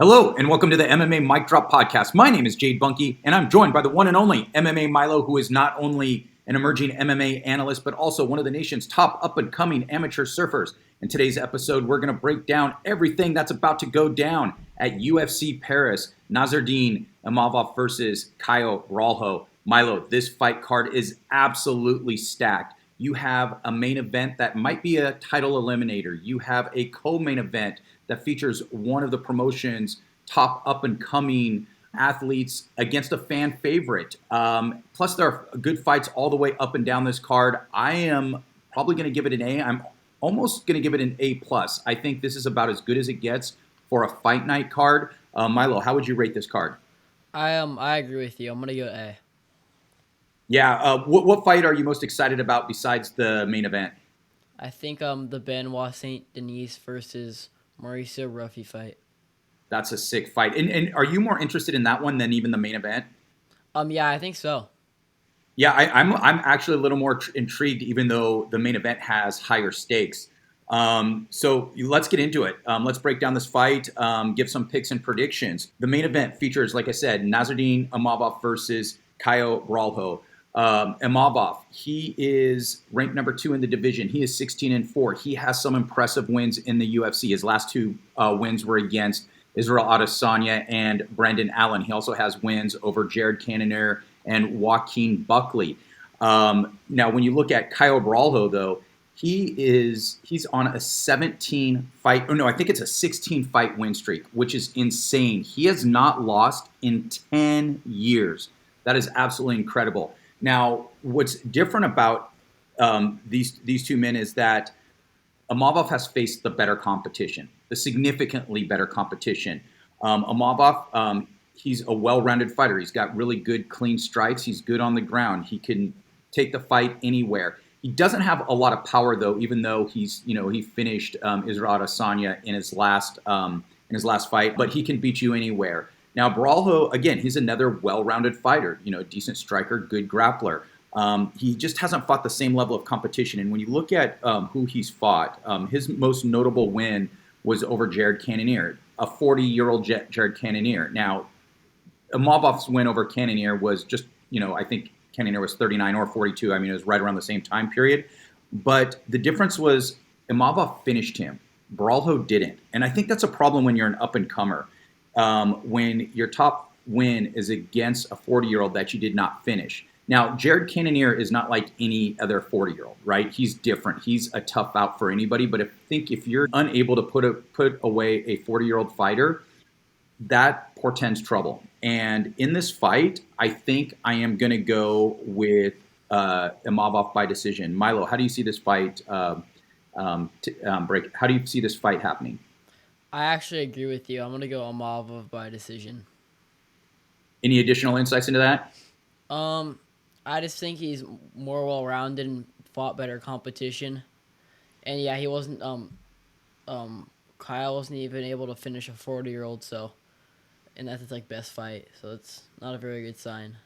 Hello, and welcome to the MMA Mic Drop Podcast. My name is Jade Bunky, and I'm joined by the one and only MMA Milo, who is not only an emerging MMA analyst, but also one of the nation's top up-and-coming amateur surfers. In today's episode, we're going to break down everything that's about to go down at UFC Paris. Nassourdine, Imavov versus Caio, Borralho. Milo, this fight card is absolutely stacked. You have a main event that might be a title eliminator. You have a co-main event that features one of the promotion's top up-and-coming athletes against a fan favorite. Plus, there are good fights all the way up and down this card. I am probably going to give it an A. I'm almost going to give it an A+. I think this is about as good as it gets for a fight night card. Milo, how would you rate this card? I agree with you. I'm going to go A. Yeah, what fight are you most excited about besides the main event? I think the Benoit Saint-Denis versus Mauricio Ruffy fight. That's a sick fight. And are you more interested in that one than even the main event? Yeah, I think so. Yeah, I'm actually a little more intrigued, even though the main event has higher stakes. So let's get into it. Let's break down this fight, give some picks and predictions. The main event features, like I said, Nassourdine Imavov versus Caio, Borralho. Imavov, he is ranked number 2 in the division. He is 16-4. He has some impressive wins in the UFC. His last 2 wins were against Israel Adesanya and Brendan Allen. He also has wins over Jared Cannonier and Joaquin Buckley. Now, when you look at Caio Borralho, though, he's on a 16 fight win streak, which is insane. He has not lost in 10 years. That is absolutely incredible. Now, what's different about these two men is that Imavov has faced the better competition, the significantly better competition. Imavov, he's a well-rounded fighter. He's got really good, clean strikes. He's good on the ground. He can take the fight anywhere. He doesn't have a lot of power, though, even though he finished Israel Adesanya in his last fight. But he can beat you anywhere. Now, Borralho, again, he's another well-rounded fighter, decent striker, good grappler. He just hasn't fought the same level of competition. And when you look at who he's fought, his most notable win was over Jared Cannonier, a 40-year-old Jared Cannonier. Now, Imavov's win over Cannonier was just, I think Cannonier was 39 or 42. I mean, it was right around the same time period. But the difference was Imavov finished him. Borralho didn't. And I think that's a problem when you're an up-and-comer. When your top win is against a 40-year-old that you did not finish. Now, Jared Cannonier is not like any other 40-year-old, right? He's different. He's a tough out for anybody. But if you're unable to put away a 40-year-old fighter, that portends trouble. And in this fight, I think I am going to go with Imavov by decision. Milo, how do you see this fight How do you see this fight happening? I actually agree with you. I'm going to go Imavov by decision. Any additional insights into that? I just think he's more well-rounded and fought better competition. And yeah, he wasn't Kyle wasn't even able to finish a 40-year-old, and that's his best fight. So it's not a very good sign.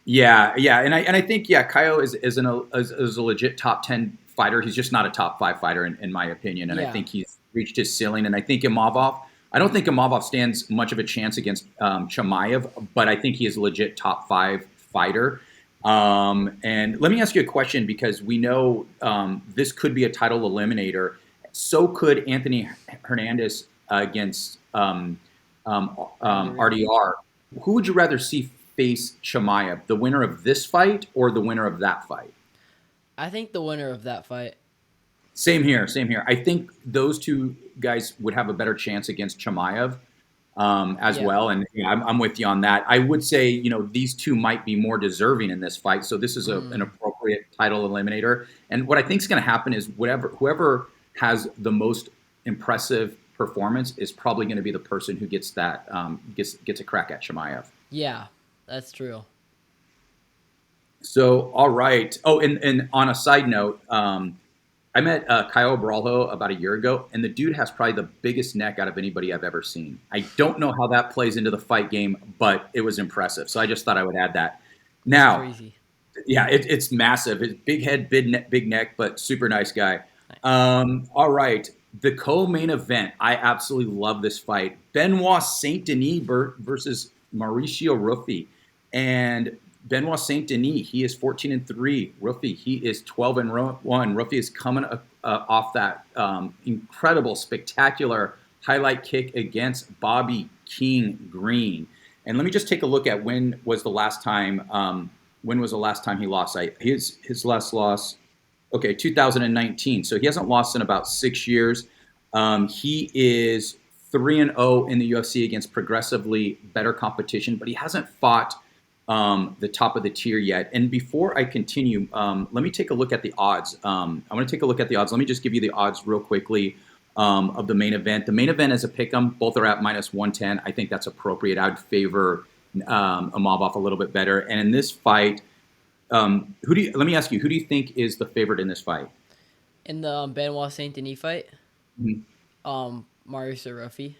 Yeah, and I think Caio is a legit top 10 fighter. He's just not a top 5 fighter in my opinion, and I think he's reached his ceiling. And I think I don't think Imavov stands much of a chance against Chimaev, but I think he is a legit top 5 fighter. And let me ask you a question, because we know this could be a title eliminator. So could Anthony Fernandes against RDR. Who would you rather see face Chimaev, the winner of this fight or the winner of that fight? I think the winner of that fight. Same here. I think those two guys would have a better chance against Chimaev as well. And I'm with you on that. I would say, these two might be more deserving in this fight. So this is an appropriate title eliminator. And what I think is going to happen is whoever has the most impressive performance is probably going to be the person who gets that gets a crack at Chimaev. Yeah, that's true. So, all right. Oh, and on a side note, I met Caio Borralho about a year ago, and the dude has probably the biggest neck out of anybody I've ever seen. I don't know how that plays into the fight game, but it was impressive. So I just thought I would add that. Now, that's crazy. Yeah, it's massive. It's big head, big neck, but super nice guy. All right. The co-main event, I absolutely love this fight. Benoit Saint-Denis versus Mauricio Ruffy. And Benoit Saint-Denis, he is 14-3. Ruffy, he is 12-1. Ruffy is coming off that incredible, spectacular highlight kick against Bobby King Green. And let me just take a look at when was the last time he lost. His last loss. Okay, 2019. So he hasn't lost in about 6 years. He is 3-0 in the UFC against progressively better competition, but he hasn't fought the top of the tier yet. And before I continue, let me take a look at the odds. I want to take a look at the odds. Let me just give you the odds real quickly of the main event. The main event is a pick'em. Both are at -110. I think that's appropriate. I'd favor Imavov a little bit better. And in this fight, let me ask you, who do you think is the favorite in this fight? In the Benoit Saint Denis fight, Mhm. Mauricio Ruffy.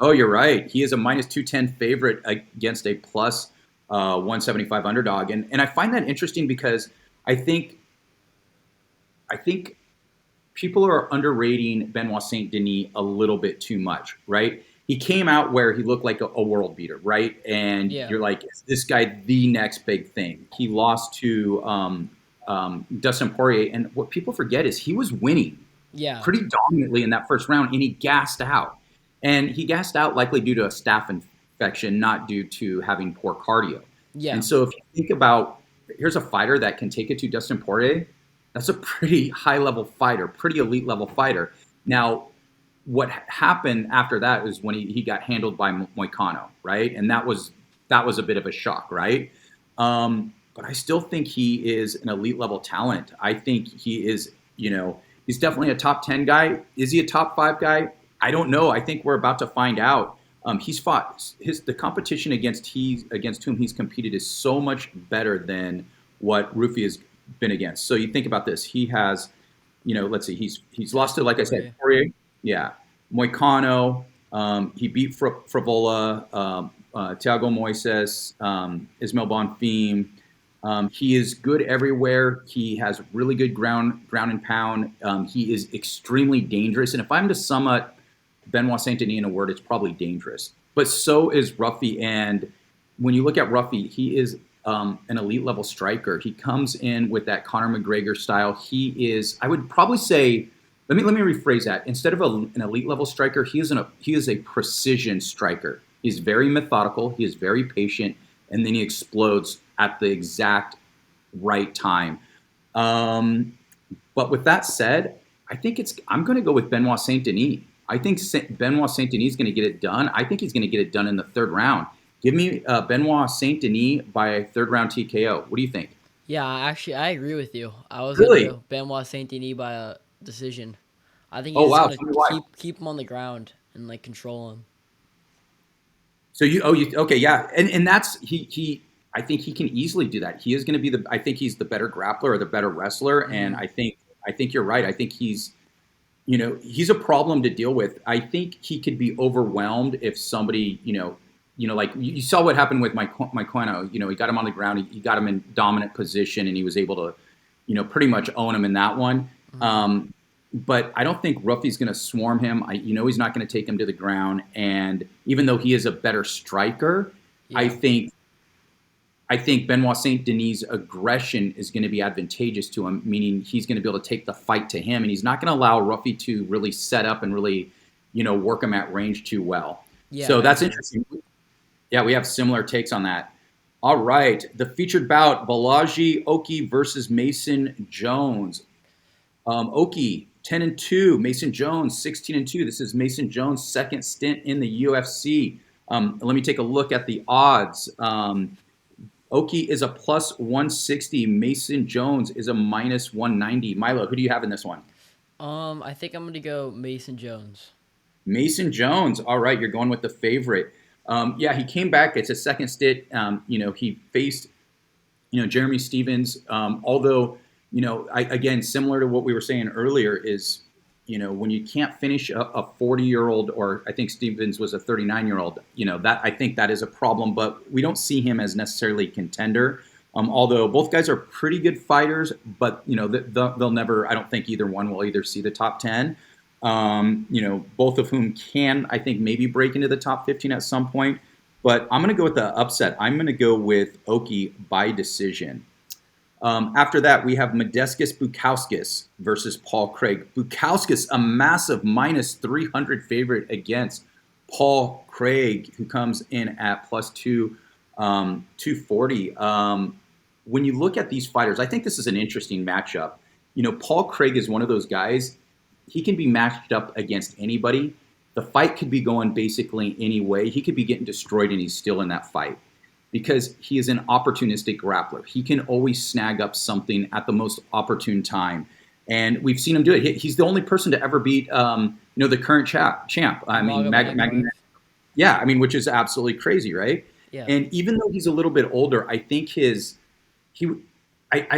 Oh, you're right. He is a -210 favorite against a plus 175 underdog, and I find that interesting because I think people are underrating Benoit Saint Denis a little bit too much, right? He came out where he looked like a world beater, right? And Yeah. you're like, is this guy the next big thing? He lost to Dustin Poirier, and what people forget is he was winning Yeah. pretty dominantly in that first round, and he gassed out. And he gassed out likely due to a staph infection, not due to having poor cardio. Yeah. And so if you think about, here's a fighter that can take it to Dustin Poirier, that's a pretty high-level fighter, pretty elite-level fighter. Now, what happened after that is when he got handled by Moicano, right? And that was a bit of a shock, right? But I still think he is an elite-level talent. I think he is, he's definitely a top 10 guy. Is he a top 5 guy? I don't know. I think we're about to find out. He's fought the competition against whom he's competed is so much better than what Ruffy has been against. So you think about this. He has, let's see, he's lost to, like I said, Poirier. Yeah, Moicano. He beat Frivola, Thiago Moises, Ismael Bonfim. He is good everywhere. He has really good ground and pound. He is extremely dangerous. And if I'm to sum up Benoit Saint-Denis in a word, it's probably dangerous. But so is Ruffy. And when you look at Ruffy, he is an elite level striker. He comes in with that Conor McGregor style. He is, I would probably say, let me rephrase that. Instead of an elite level striker, he is a precision striker. He's very methodical. He is very patient, and then he explodes at the exact right time. But with that said, I'm going to go with Benoit Saint-Denis. I think Benoit Saint-Denis is going to get it done. I think he's going to get it done in the third round. Give me Benoit Saint-Denis by a third round TKO. What do you think? Yeah, actually, I agree with you. I was Really? gonna go Benoit Saint Denis by a decision. I think Oh he's just wow! gonna Tell me why. keep him on the ground and like control him. So okay, yeah, and that's he. I think he can easily do that. He is going to be I think he's the better grappler or the better wrestler, and Hmm. I think you're right. I think he's a problem to deal with. I think he could be overwhelmed if somebody, like you saw what happened with Mike Queno. He got him on the ground, he got him in dominant position, and he was able to, pretty much own him in that one. Hmm. But I don't think Ruffy's going to swarm him. He's not going to take him to the ground. And even though he is a better striker, I Yeah. think I think Benoit Saint Denis' aggression is going to be advantageous to him, meaning he's going to be able to take the fight to him, and he's not going to allow Ruffy to really set up and really, work him at range too well. Yeah, So I that's agree. interesting. Yeah, we have similar takes on that. All right, the featured bout: Bolaji Oki versus Mason Jones. Oki 10-2, Mason Jones 16-2. This is Mason Jones' second stint in the UFC. Let me take a look at the odds. Oki is a plus 160. Mason Jones is a minus 190. Milo, who do you have in this one? I think I'm gonna go Mason Jones. Mason Jones. All right, you're going with the favorite. Yeah, he came back. It's his second stint. He faced, Jeremy Stevens. Although, again, similar to what we were saying earlier, is, when you can't finish a 40-year-old, or I think Stevens was a 39-year-old, that I think that is a problem. But we don't see him as necessarily a contender. Although both guys are pretty good fighters, but they'll never. I don't think either one will either see the top 10. Both of whom can, I think, maybe break into the top 15 at some point. But I'm going to go with the upset. I'm going to go with Oki by decision. After that, we have Modestas Bukauskas versus Paul Craig. Bukauskas, a massive minus 300 favorite against Paul Craig, who comes in at plus 240. When you look at these fighters, I think this is an interesting matchup. Paul Craig is one of those guys. He can be matched up against anybody. The fight could be going basically any way. He could be getting destroyed and he's still in that fight because he is an opportunistic grappler. He can always snag up something at the most opportune time. And we've seen him do it. He's the only person to ever beat, the current champ. I mean, yeah, I mean, which is absolutely crazy, right? Yeah. And even though he's a little bit older, I think I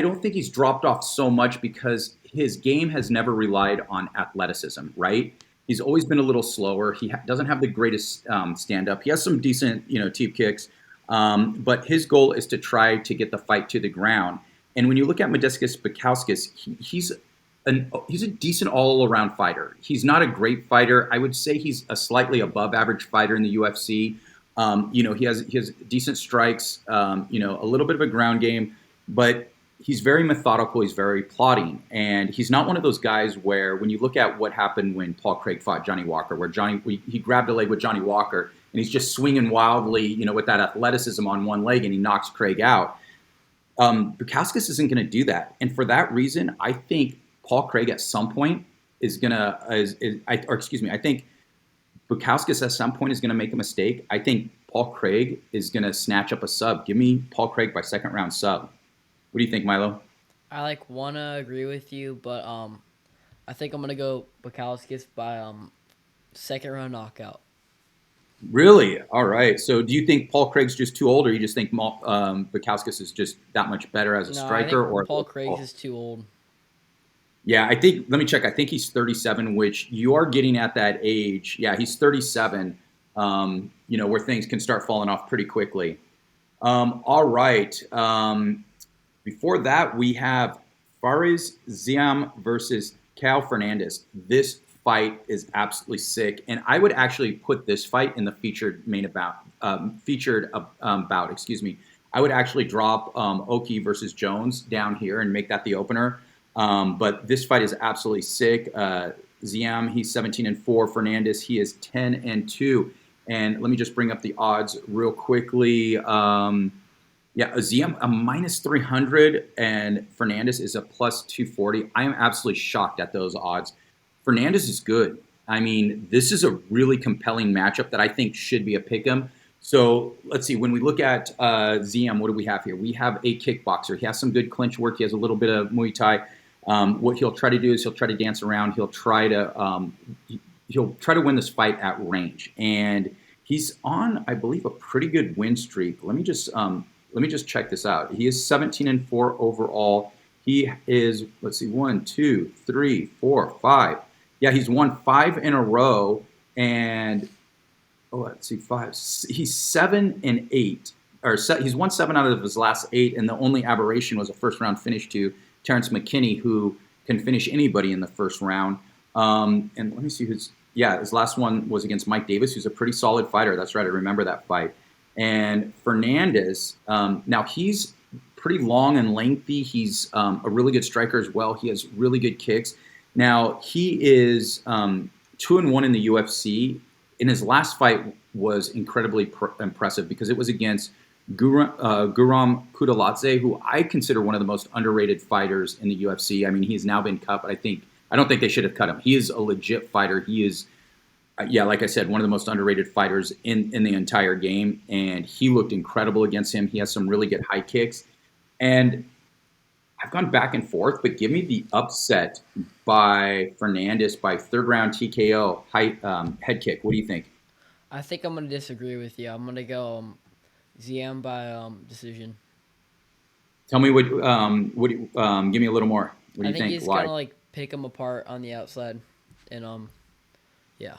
don't think he's dropped off so much because his game has never relied on athleticism, right? He's always been a little slower. He doesn't have the greatest stand-up. He has some decent, teep kicks, but his goal is to try to get the fight to the ground. And when you look at Modestas Bukauskas, he's a decent all-around fighter. He's not a great fighter. I would say he's a slightly above-average fighter in the UFC. He has decent strikes, a little bit of a ground game, but he's very methodical. He's very plotting. And he's not one of those guys where when you look at what happened when Paul Craig fought Johnny Walker, where he grabbed a leg with Johnny Walker and he's just swinging wildly, with that athleticism on one leg and he knocks Craig out. Bukauskas isn't going to do that. And for that reason, I think Paul Craig at some point I think Bukauskas at some point is going to make a mistake. I think Paul Craig is going to snatch up a sub. Give me Paul Craig by second round sub. What do you think, Milo? I want to agree with you, but I think I'm going to go Bukauskas by second round knockout. Really? All right. So do you think Paul Craig's just too old, or you just think Bukauskas is just that much better as a striker? I think Paul Craig is too old. Yeah, let me check. I think he's 37, which you are getting at that age. Yeah, he's 37, where things can start falling off pretty quickly. All right. Before that, we have Faris Ziam versus Caio Fernandes. This fight is absolutely sick, and I would actually put this fight in the featured bout. I would actually drop Oki versus Jones down here and make that the opener. But this fight is absolutely sick. Ziam, he's 17-4. Fernandes, he is 10-2. And let me just bring up the odds real quickly. Ziam a minus 300 and Fernandes is a plus 240. I am absolutely shocked at those odds. Fernandes is good. I mean, this is a really compelling matchup that I think should be a pick'em. So let's see. When we look at Ziam, what do we have here? We have a kickboxer. He has some good clinch work. He has a little bit of Muay Thai. What he'll try to do is he'll try to dance around. He'll try to win this fight at range. And he's on, I believe, a pretty good win streak. Let me just check this out. He is 17-4 overall. He is, let's see, 1, 2, 3, 4, 5. Yeah, he's won 5 in a row. And let's see, 5. He's 7-8. He's won 7 out of his last 8, and the only aberration was a first round finish to Terrence McKinney, who can finish anybody in the first round. And let me see his last one was against Mike Davis, who's a pretty solid fighter. That's right, I remember that fight. And Fernandes, now he's pretty long and lengthy. He's a really good striker as well. He has really good kicks. Now he is 2-1 in the UFC. In his last fight was incredibly impressive because it was against Guram Kudaladzej, who I consider one of the most underrated fighters in the UFC. I mean, he's now been cut, but I don't think they should have cut him. He is a legit fighter. He is, like I said, one of the most underrated fighters in the entire game, and he looked incredible against him. He has some really good high kicks, and I've gone back and forth, but give me the upset by Fernandes by third round TKO head kick. What do you think? I think I'm going to disagree with you. I'm going to go Ziam by decision. Tell me give me a little more. What do you think? I think he's going to pick him apart on the outside, and yeah.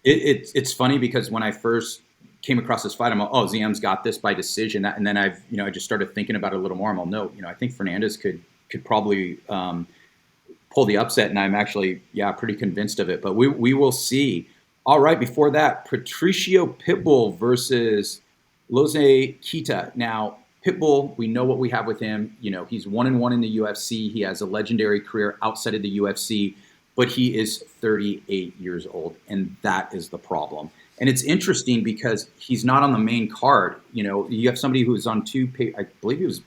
It's funny because when I first came across this fight, I'm like, oh, Ziam's got this by decision. And then I just started thinking about it a little more. I'm like, no, I think Fernandes could probably pull the upset, and I'm actually, pretty convinced of it. But we will see. All right, before that, Patricio Pitbull versus Losene Keita. Now, Pitbull, we know what we have with him. He's 1-1 in the UFC. He has a legendary career outside of the UFC, but he is 38 years old, and that is the problem. And it's interesting because he's not on the main card. You have somebody who's on I believe he was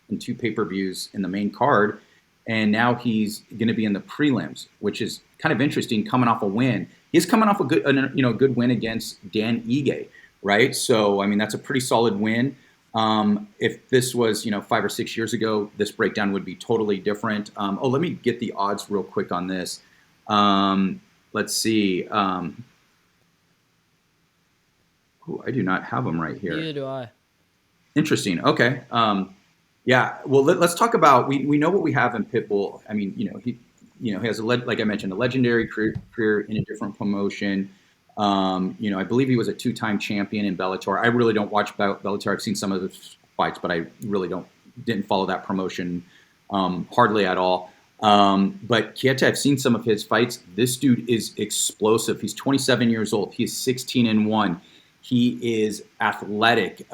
in 2 pay-per-views in the main card, and now he's going to be in the prelims, which is kind of interesting. Coming off a win, he's coming off a good win against Dan Ige, right? So I mean, that's a pretty solid win. If this was 5 or 6 years ago, this breakdown would be totally different. Let me get the odds real quick on this. Let's see. I do not have them right here. Neither do I. Interesting. Okay. Yeah. Well, let's talk about. We know what we have in Pitbull. I mean, he has like I mentioned, a legendary career in a different promotion. I believe he was a 2-time champion in Bellator. I really don't watch Bellator. I've seen some of the fights, but I really didn't follow that promotion hardly at all. But Keita, I've seen some of his fights. This dude is explosive. He's 27 years old. He's 16-1. He is athletic.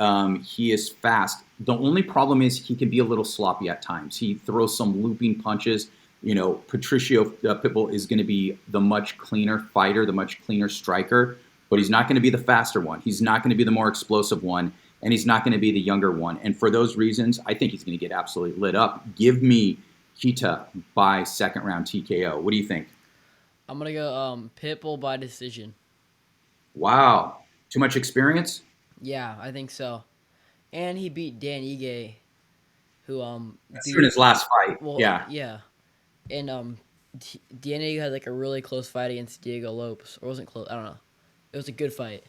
He is fast. The only problem is he can be a little sloppy at times. He throws some looping punches. Patricio Pitbull is going to be the much cleaner fighter, the much cleaner striker, but he's not going to be the faster one. He's not going to be the more explosive one, and he's not going to be the younger one. And for those reasons, I think he's going to get absolutely lit up. Give me Keita by second round TKO. What do you think? I'm going to go Pitbull by decision. Wow. Too much experience? Yeah, I think so. And he beat Dan Ige, who That's in his last fight. Well, yeah. And Dan Ige had like a really close fight against Diego Lopes, or wasn't close. I don't know. It was a good fight.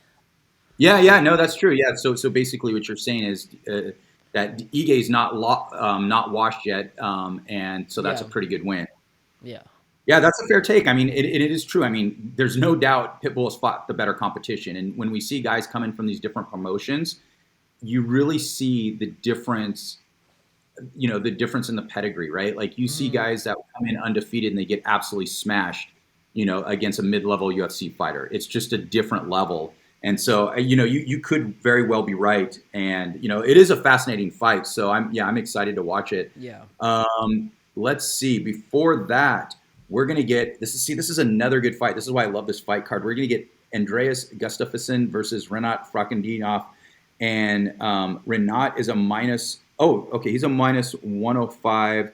Yeah, no, that's true. Yeah, so basically, what you're saying is that Ige is not washed yet, and so that's a pretty good win. Yeah. Yeah, that's a fair take. I mean, it is true. I mean, there's no doubt Pitbull has fought the better competition. And when we see guys coming from these different promotions, you really see the difference, the difference in the pedigree, right? Like you see guys that come in undefeated and they get absolutely smashed, against a mid-level UFC fighter. It's just a different level. And so, you could very well be right. And, it is a fascinating fight. So I'm excited to watch it. Yeah. Let's see. Before that, we're going to get this is another good fight. This is why I love this fight card. We're going to get Andreas Gustafsson versus Rinat Fakhretdinov, and Rinat is a minus. Oh, okay, he's a minus 105.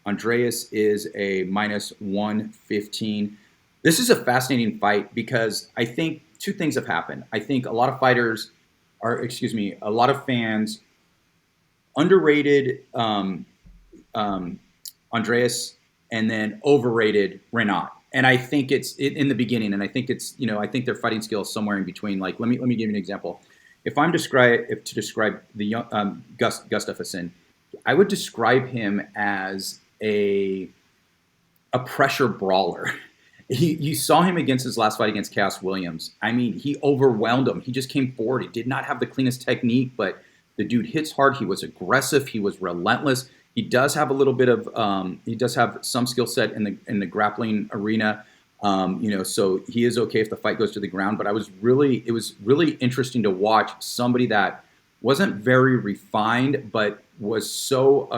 Andreas is a minus 115. This is a fascinating fight because I think 2 things have happened. I think a lot of fans underrated Andreas and then overrated Rinat. And I think it's in the beginning, and I think it's I think their fighting skills somewhere in between. Like let me give you an example. If to describe the young Gustafsson, I would describe him as a pressure brawler. You saw him against his last fight against Chaos Williams. I mean, he overwhelmed him. He just came forward. He did not have the cleanest technique, but the dude hits hard. He was aggressive. He was relentless. He does have a little bit of he does have some skill set in the grappling arena. So he is okay if the fight goes to the ground. But it was really interesting to watch somebody that wasn't very refined, but was so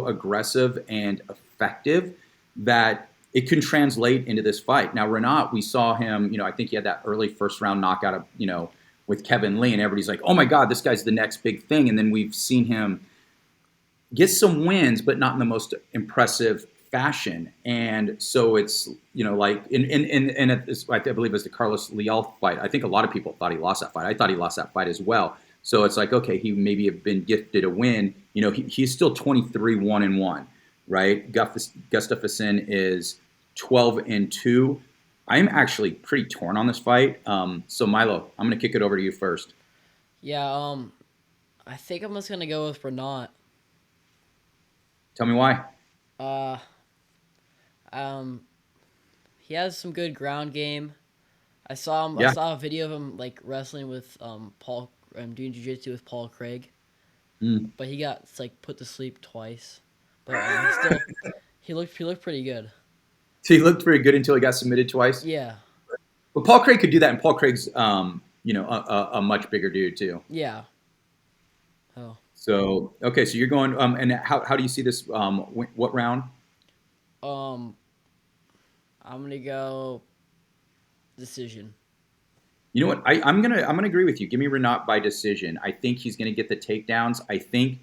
aggressive and effective that it can translate into this fight. Now, Rinat, we saw him. I think he had that early first round knockout of with Kevin Lee, and everybody's like, "Oh my God, this guy's the next big thing." And then we've seen him get some wins, but not in the most impressive fashion. And so it's like I believe it was the Carlos Leal fight. I think a lot of people thought he lost that fight. I thought he lost that fight as well. So it's like, okay, he maybe have been gifted a win. He's still 23-1-1, right? Gustafsson is 12-2. I'm actually pretty torn on this fight. So Milo, I'm going to kick it over to you first. Yeah, I think I'm just going to go with Benoit. Tell me why. He has some good ground game. I saw him. Yeah. I saw a video of him like wrestling with Paul, doing jiu-jitsu with Paul Craig, but he got put to sleep twice. But He looked pretty good. So he looked very good until he got submitted twice. Yeah. But Paul Craig could do that, and Paul Craig's a much bigger dude too. Yeah. Oh. So okay, so you're going and how do you see this? What round? Um. I'm gonna go decision. You know what? I'm gonna agree with you. Give me Rinat by decision. I think he's gonna get the takedowns. I think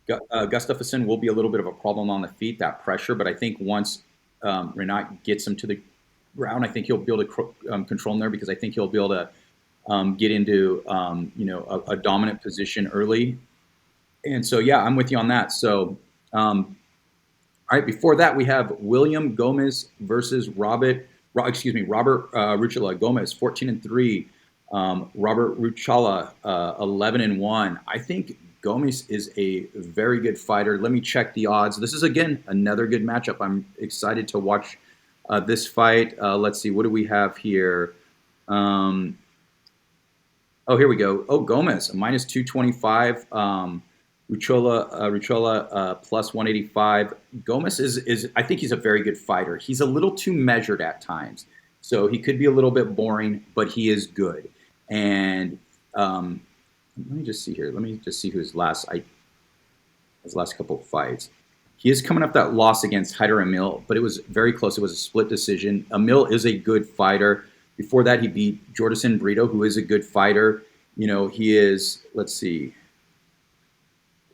Gustafsson will be a little bit of a problem on the feet, that pressure. But I think once Rinat gets him to the ground, I think he'll be able to control him there because I think he'll be able to get into a dominant position early. And so yeah, I'm with you on that. So all right, before that we have William Gomis versus Robert Ruchala. Gomis 14-3. Robert Ruchala 11-1. I think Gomis is a very good fighter. Let me check the odds. This is again another good matchup. I'm excited to watch this fight. Let's see, what do we have here? Oh, here we go. Oh, Gomis minus 225. Ruchala plus 185. Gomis is I think he's a very good fighter. He's a little too measured at times, so he could be a little bit boring, but he is good. And let me just see here. Let me just see who his last couple of fights. He is coming up that loss against Hyder Emil, but it was very close. It was a split decision. Emil is a good fighter. Before that, he beat Jordison Brito, who is a good fighter. You know, he is, let's see,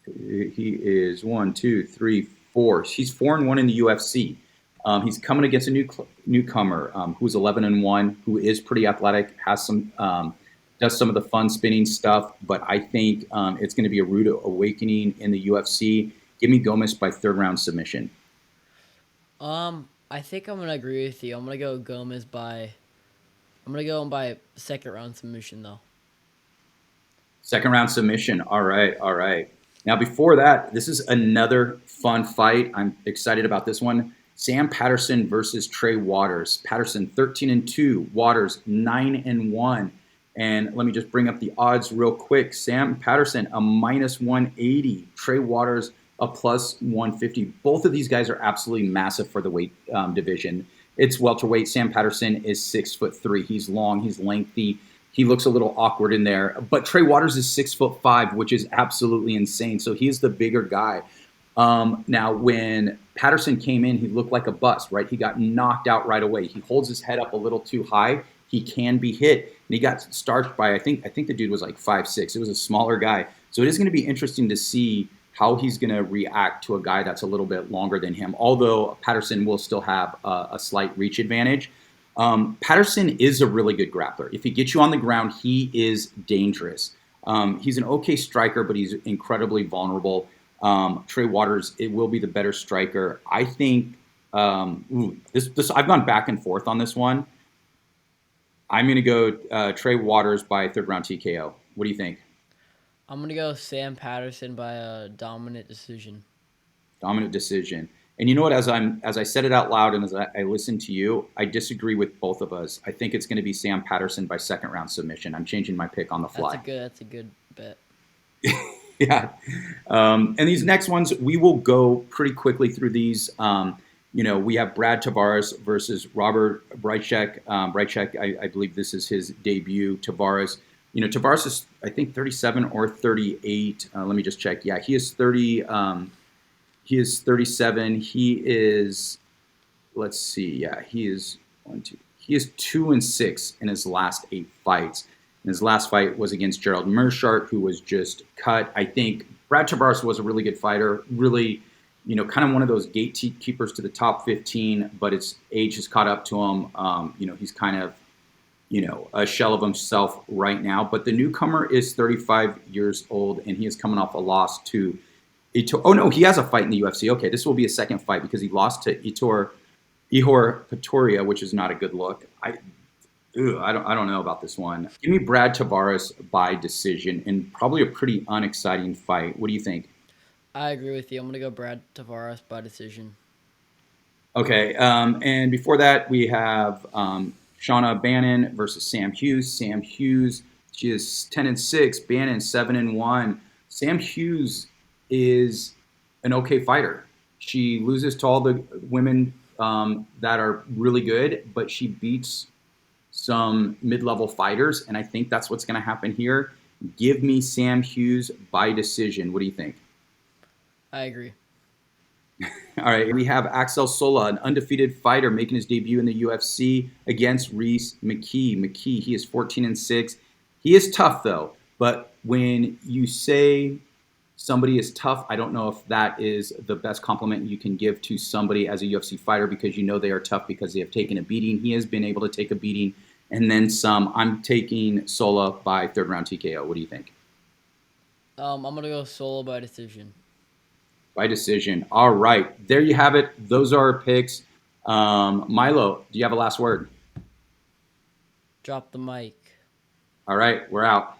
he is 1, 2, 3, 4. He's 4-1 in the UFC. He's coming against a newcomer who's 11-1, who is pretty athletic, has some does some of the fun spinning stuff. But I think it's going to be a rude awakening in the UFC. Give me Gomis by third round submission. I think I'm gonna agree with you. I'm gonna go Gomez by. I'm gonna go by second round submission though. Second round submission. All right, all right. Now before that, this is another fun fight. I'm excited about this one. Sam Patterson versus Trey Waters. Patterson 13-2. Waters 9-1. And let me just bring up the odds real quick. Sam Patterson a minus 180. Trey Waters a plus 150. Both of these guys are absolutely massive for the weight division. It's welterweight. Sam Patterson is 6'3". He's long. He's lengthy. He looks a little awkward in there. But Trey Waters is 6'5", which is absolutely insane. So he's the bigger guy. Now, when Patterson came in, he looked like a bust, right? He got knocked out right away. He holds his head up a little too high. He can be hit. And he got starched by, I think the dude was like 5'6". It was a smaller guy. So it is going to be interesting to see how he's going to react to a guy that's a little bit longer than him, although Patterson will still have a slight reach advantage. Patterson is a really good grappler. If he gets you on the ground, he is dangerous. He's an okay striker, but he's incredibly vulnerable. Trey Waters, it will be the better striker. I think this I've gone back and forth on this one. I'm going to go Trey Waters by third round TKO. What do you think? I'm going to go Sam Patterson by a dominant decision. Dominant decision. And you know what? As I said it out loud and as I listened to you, I disagree with both of us. I think it's going to be Sam Patterson by second round submission. I'm changing my pick on the fly. That's a good bet. Yeah. And these next ones, we will go pretty quickly through these. We have Brad Tavares versus Robert Bryczek. Bryczek, I believe this is his debut. Tavares, Tavares is, I think, 37 or 38. Let me just check. Yeah, he is 30. He is 37. He is, let's see. Yeah, he is 2-6 in his last 8 fights. And his last fight was against Gerald Meerschaert, who was just cut. I think Brad Tavares was a really good fighter, really, kind of one of those gatekeepers to the top 15, but its age has caught up to him. He's kind of, a shell of himself right now. But the newcomer is 35 years old, and he is coming off a loss to oh, no, he has a fight in the UFC. Okay, this will be a second fight because he lost to Ihor Pretoria, which is not a good look. I don't know about this one. Give me Brad Tavares by decision and probably a pretty unexciting fight. What do you think? I agree with you. I'm going to go Brad Tavares by decision. Okay, and before that, we have Shauna Bannon versus Sam Hughes. Sam Hughes, she is 10-6. Bannon 7-1. Sam Hughes is an okay fighter. She loses to all the women that are really good, but she beats some mid-level fighters, and I think that's what's going to happen here. Give me Sam Hughes by decision. What do you think? I agree. All right, we have Axel Sola, an undefeated fighter making his debut in the UFC against Reese McKee. McKee, he is 14-6. He is tough though, but when you say somebody is tough, I don't know if that is the best compliment you can give to somebody as a UFC fighter because you know they are tough because they have taken a beating. He has been able to take a beating and then some. I'm taking Sola by third round TKO. What do you think? I'm gonna go solo by decision. By decision. All right. There you have it. Those are our picks. Milo, do you have a last word? Drop the mic. All right. We're out.